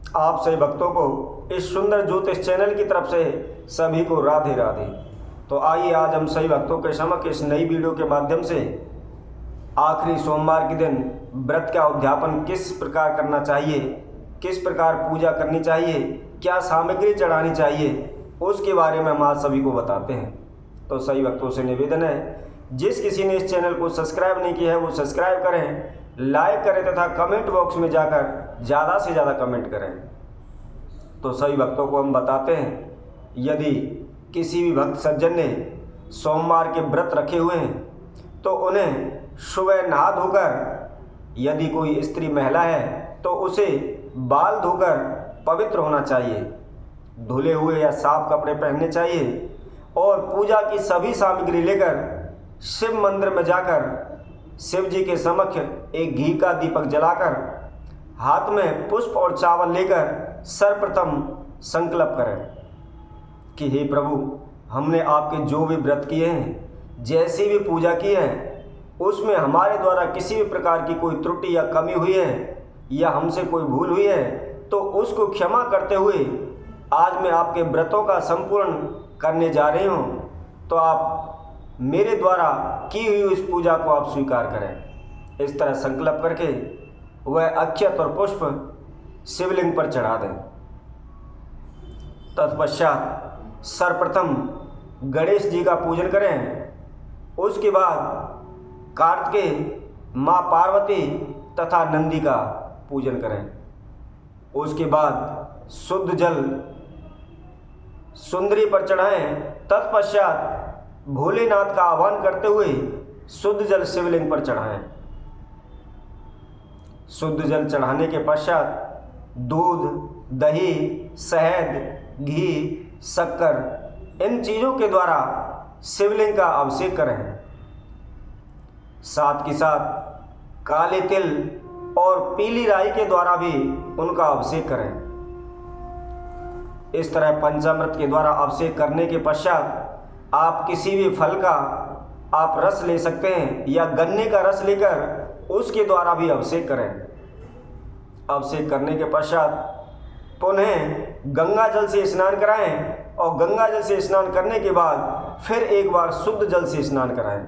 आप सभी भक्तों को इस सुंदर ज्योतिष चैनल की तरफ से सभी को राधे राधे। तो आइए आज हम सभी भक्तों के समक्ष इस नई वीडियो के माध्यम से आखिरी सोमवार के दिन व्रत का उद्यापन किस प्रकार करना चाहिए, किस प्रकार पूजा करनी चाहिए, क्या सामग्री चढ़ानी चाहिए, उसके बारे में हम आज सभी को बताते हैं। तो सभी भक्तों से निवेदन है, जिस किसी ने इस चैनल को सब्सक्राइब नहीं किया है वो सब्सक्राइब करें, लाइक करें तथा कमेंट बॉक्स में जाकर ज़्यादा से ज़्यादा कमेंट करें। तो सभी भक्तों को हम बताते हैं, यदि किसी भी भक्त सज्जन ने सोमवार के व्रत रखे हुए हैं तो उन्हें सुबह नहा धोकर, यदि कोई स्त्री महिला है तो उसे बाल धोकर पवित्र होना चाहिए, धुले हुए या साफ कपड़े पहनने चाहिए और पूजा की सभी सामग्री लेकर शिव मंदिर में जाकर शिव जी के समक्ष एक घी का दीपक जलाकर हाथ में पुष्प और चावल लेकर सर्वप्रथम संकल्प करें कि हे प्रभु, हमने आपके जो भी व्रत किए हैं, जैसी भी पूजा की है, उसमें हमारे द्वारा किसी भी प्रकार की कोई त्रुटि या कमी हुई है या हमसे कोई भूल हुई है तो उसको क्षमा करते हुए आज मैं आपके व्रतों का संपूर्ण करने जा रही हूँ। तो आप मेरे द्वारा की हुई इस पूजा को आप स्वीकार करें। इस तरह संकल्प करके वह अक्षत और पुष्प शिवलिंग पर चढ़ा दें। तत्पश्चात सर्वप्रथम गणेश जी का पूजन करें। उसके बाद कार्तिकेय, माँ पार्वती तथा नंदी का पूजन करें। उसके बाद शुद्ध जल सुंदरी पर चढ़ाएं। तत्पश्चात भोलेनाथ का आह्वान करते हुए शुद्ध जल शिवलिंग पर चढ़ाएं। शुद्ध जल चढ़ाने के पश्चात दूध, दही, शहद, घी, शक्कर, इन चीज़ों के द्वारा शिवलिंग का अभिषेक करें। साथ ही साथ काले तिल और पीली राई के द्वारा भी उनका अभिषेक करें। इस तरह पंचामृत के द्वारा अभिषेक करने के पश्चात आप किसी भी फल का आप रस ले सकते हैं या गन्ने का रस लेकर उसके द्वारा भी अभिषेक करें। अभिषेक करने के पश्चात पुनः गंगा जल से स्नान कराएं और गंगा जल से स्नान करने के बाद फिर एक बार शुद्ध जल से स्नान कराएं।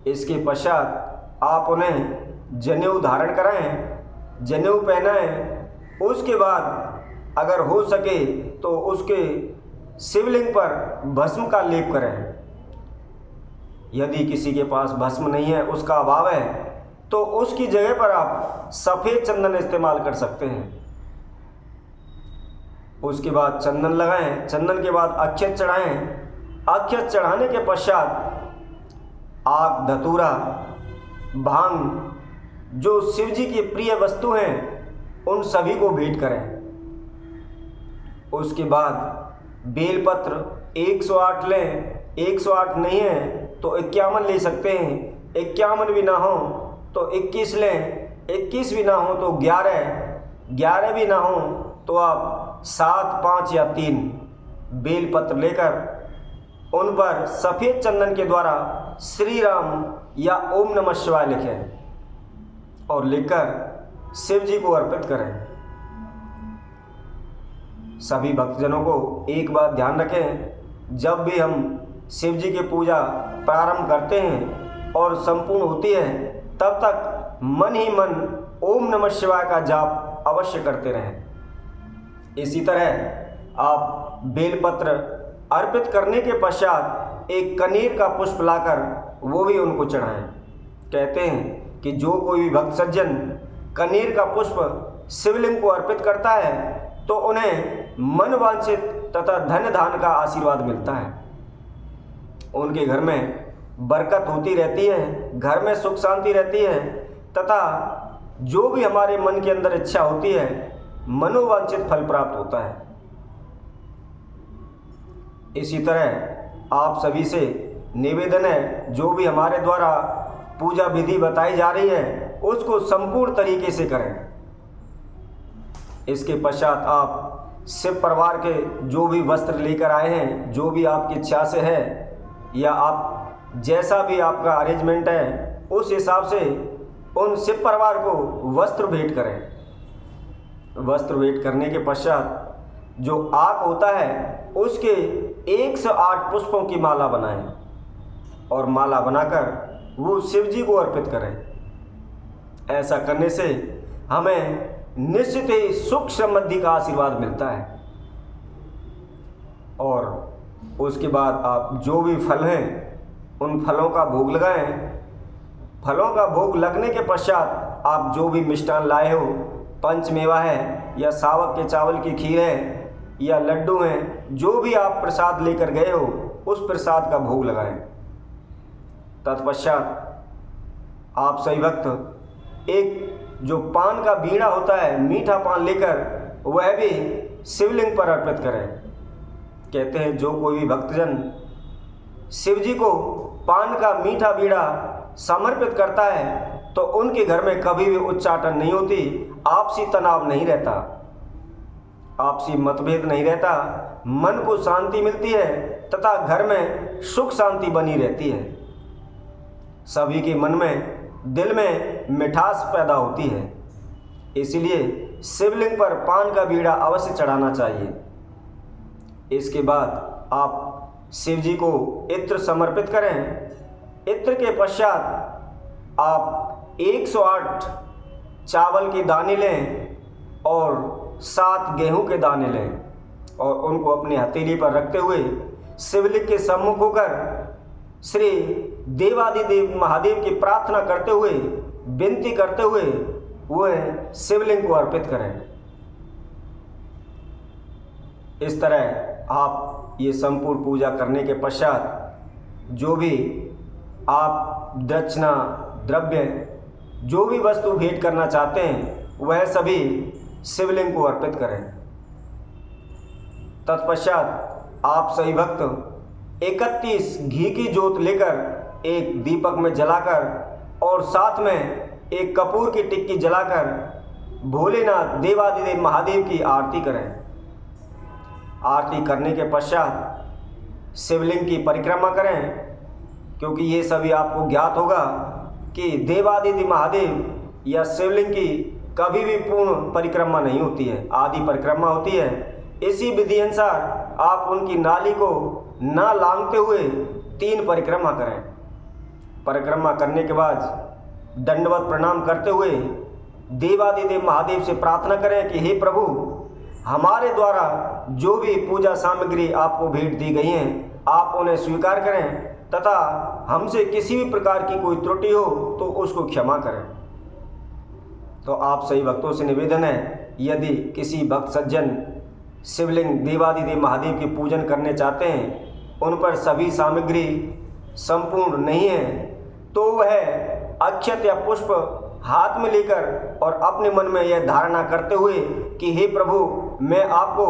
इसके पश्चात आप उन्हें जनेऊ धारण कराएं, जनेऊ पहनाएं। उसके बाद अगर हो सके तो उसके शिवलिंग पर भस्म का लेप करें। यदि किसी के पास भस्म नहीं है, उसका अभाव है, तो उसकी जगह पर आप सफ़ेद चंदन इस्तेमाल कर सकते हैं। उसके बाद चंदन लगाएं। चंदन के बाद अक्षत चढ़ाएं। अक्षत चढ़ाने के पश्चात आग, धतूरा, भांग, जो शिव जी की प्रिय वस्तु हैं, उन सभी को भेंट करें। उसके बाद बेलपत्र 108 लें। 108 नहीं है तो 51 ले सकते हैं। 51 भी ना हो तो 21 लें। 21 भी ना हो तो 11 भी ना हो तो आप 7, 5 या 3 बेलपत्र लेकर उन पर सफ़ेद चंदन के द्वारा श्री राम या ओम नमः शिवाय लिखें और लिखकर शिव जी को अर्पित करें। सभी भक्तजनों को एक बात ध्यान रखें, जब भी हम शिव जी की पूजा प्रारंभ करते हैं और संपूर्ण होती है, तब तक मन ही मन ओम नमः शिवाय का जाप अवश्य करते रहें। इसी तरह आप बेलपत्र अर्पित करने के पश्चात एक कनेर का पुष्प लाकर वो भी उनको चढ़ाएं। कहते हैं कि जो कोई भी भक्त सज्जन कनेर का पुष्प शिवलिंग को अर्पित करता है तो उन्हें मन वांछित तथा धन धान का आशीर्वाद मिलता है। उनके घर में बरकत होती रहती है, घर में सुख शांति रहती है तथा जो भी हमारे मन के अंदर इच्छा होती है, मनोवांछित फल प्राप्त होता है। इसी तरह आप सभी से निवेदन है, जो भी हमारे द्वारा पूजा विधि बताई जा रही है उसको संपूर्ण तरीके से करें। इसके पश्चात आप शिव परिवार के जो भी वस्त्र लेकर आए हैं, जो भी आपकी इच्छा से है या आप जैसा भी आपका अरेंजमेंट है, उस हिसाब से उन शिव परिवार को वस्त्र भेंट करें। वस्त्र भेंट करने के पश्चात जो आग होता है उसके 108 पुष्पों की माला बनाएं और माला बनाकर वो शिव जी को अर्पित करें। ऐसा करने से हमें निश्चित ही सुख समृद्धि का आशीर्वाद मिलता है। और उसके बाद आप जो भी फल हैं उन फलों का भोग लगाएं। फलों का भोग लगने के पश्चात आप जो भी मिष्ठान लाए हो, पंचमेवा है या सावक के चावल की खीर है या लड्डू हैं, जो भी आप प्रसाद लेकर गए हो उस प्रसाद का भोग लगाएं। तत्पश्चात आप सही भक्त एक जो पान का बीड़ा होता है, मीठा पान लेकर वह भी शिवलिंग पर अर्पित करें। कहते हैं जो कोई भी भक्तजन शिव जी को पान का मीठा बीड़ा समर्पित करता है तो उनके घर में कभी भी उच्चाटन नहीं होती, आपसी तनाव नहीं रहता, आपसी मतभेद नहीं रहता, मन को शांति मिलती है तथा घर में सुख शांति बनी रहती है। सभी के मन में, दिल में मिठास पैदा होती है। इसलिए शिवलिंग पर पान का बीड़ा अवश्य चढ़ाना चाहिए। इसके बाद आप शिव जी को इत्र समर्पित करें। इत्र के पश्चात आप 108 चावल के दाने लें और 7 गेहूं के दाने लें और उनको अपनी हथेली पर रखते हुए शिवलिंग के सम्मुख होकर श्री देवादिदेव महादेव की प्रार्थना करते हुए, विनती करते हुए वह शिवलिंग को अर्पित करें। इस तरह आप ये संपूर्ण पूजा करने के पश्चात जो भी आप दक्षिणा, द्रव्य, जो भी वस्तु भेंट करना चाहते हैं वह सभी शिवलिंग को अर्पित करें। तत्पश्चात आप सही भक्त 31 घी की जोत लेकर एक दीपक में जलाकर और साथ में एक कपूर की टिक्की जलाकर भोलेनाथ देवादिदेव महादेव की आरती करें। आरती करने के पश्चात शिवलिंग की परिक्रमा करें, क्योंकि ये सभी आपको ज्ञात होगा कि देवादिदेव महादेव या शिवलिंग की कभी भी पूर्ण परिक्रमा नहीं होती है, आदि परिक्रमा होती है। इसी विधि अनुसार आप उनकी नाली को ना लांघते हुए 3 परिक्रमा करें। परिक्रमा करने के बाद दंडवत प्रणाम करते हुए देवादिदेव महादेव से प्रार्थना करें कि हे प्रभु, हमारे द्वारा जो भी पूजा सामग्री आपको भेंट दी गई हैं आप उन्हें स्वीकार करें तथा हमसे किसी भी प्रकार की कोई त्रुटि हो तो उसको क्षमा करें। तो आप सही भक्तों से निवेदन है, यदि किसी भक्त सज्जन शिवलिंग देवादिदेव महादेव के पूजन करने चाहते हैं, उन पर सभी सामग्री संपूर्ण नहीं है, तो वह अक्षत या पुष्प हाथ में लेकर और अपने मन में यह धारणा करते हुए कि हे प्रभु, मैं आपको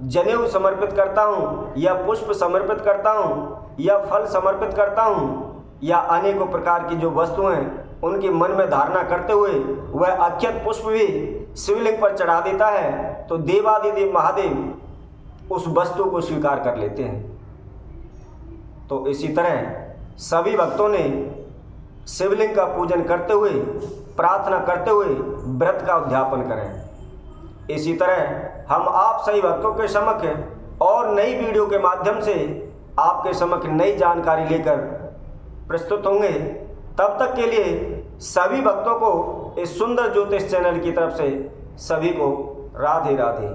जनेऊ समर्पित करता हूँ या पुष्प समर्पित करता हूँ या फल समर्पित करता हूँ या अनेकों प्रकार की जो वस्तुएं उनके मन में धारणा करते हुए वह अक्षत पुष्प भी शिवलिंग पर चढ़ा देता है, तो देवादिदेव महादेव उस वस्तु को स्वीकार कर लेते हैं। तो इसी तरह सभी भक्तों ने शिवलिंग का पूजन करते हुए, प्रार्थना करते हुए व्रत का उद्यापन करें। इसी तरह हम आप सभी भक्तों के समक्ष और नई वीडियो के माध्यम से आपके समक्ष नई जानकारी लेकर प्रस्तुत होंगे। तब तक के लिए सभी भक्तों को इस सुंदर ज्योतिष चैनल की तरफ से सभी को राधे राधे।